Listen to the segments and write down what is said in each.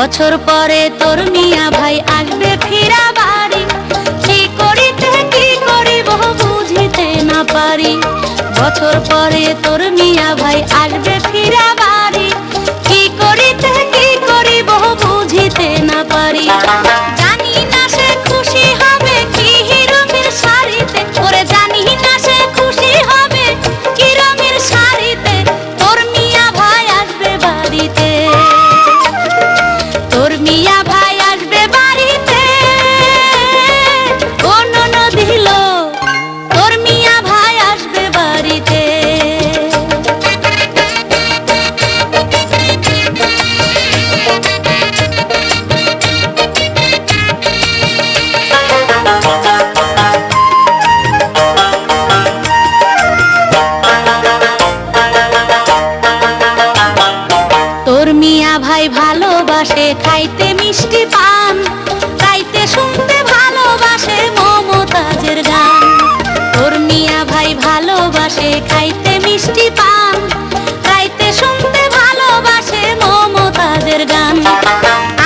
বছর পরে তোর মিয়া ভাই আসবে ফিরা বাড়ি, কি করিব বুঝিতে না পারি। বছর পরে তোর মিয়া ভাই আসবে ফিরা বাড়ি, কি করিব বুঝিতে না পারি। জানি না সে খুশি হবে কি রঙের শাড়িতে, ওরে জানি না সে খুশি হবে কি রঙের শাড়িতে। তোর মিয়া ভাই আসবে বাড়িতে, তোর মিয়া ভাই আসবে বাড়িতে। কোন নদীল তোর মিয়া ভাই আসবে বাড়িতে। তোর মিয়া ভাই ভালোবাসে খাইতে মিষ্টি পান, গাইতে শুনতে ভালোবাসে মমতাজের গান। তোর মিয়া ভাই ভালোবাসে খাইতে মিষ্টি পান, গাইতে শুনতে ভালোবাসে মমতাজের গান।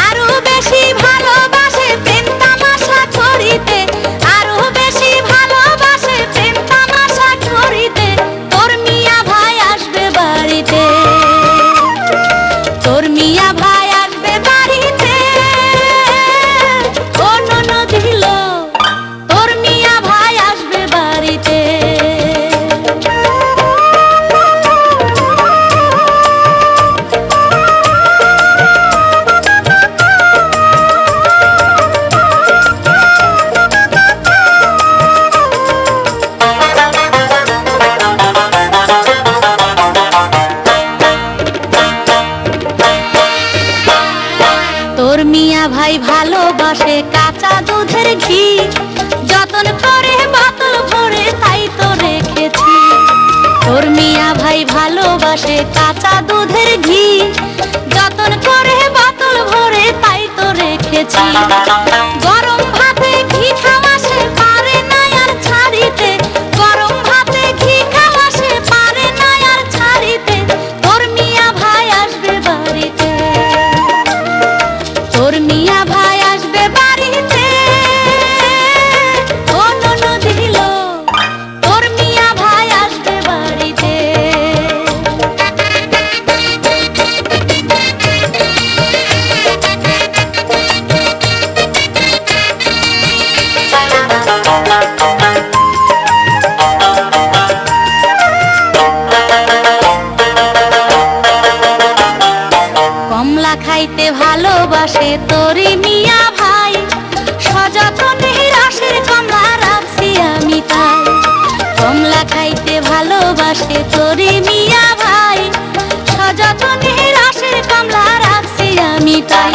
আরো বেশি ভালোবাসে প্রেম তামাশা করিতে, আরো বেশি ভালোবাসে প্রেম তামাশা করিতে। তোর মিয়া ভাই আসবে বাড়িতে, তোর মিয়া ভাই আসবে বাড়িতে। কোন নদীল তোর মিয়া ভাই আসবে বাড়িতে। তোর মিয়া ভাই ভালোবাসে কাঁচা দুধের ঘি, যতন করে বোতল ভরে তাই তো রেখেছি। তোর মিয়া ভাই ভালোবাসে কাঁচা দুধের ঘি, যতন করে বোতল ভরে তাই তো রেখেছি। গরম ভাতে ঘি খাওয়া সে পারে না আর ছাড়িতে, গরম ভাতে ঘি খাওয়া সে পারে না আর ছাড়িতে। তোর মিয়া ভাই আসবে বাড়িতে, তোর মিয়া ভাই আসবে বাড়িতে। কোন নদীল তোর মিয়া ভাই আসবে বাড়িতে। কমলা খাইতে ভালোবাসে তোর মিয়া ভাই, সযত্নে রসের কমলা রাখছি আমি তাই। কমলা খাইতে ভালোবাসে তোর মিয়া ভাই, সযত্নে রসের কমলা রাখছি আমি তাই।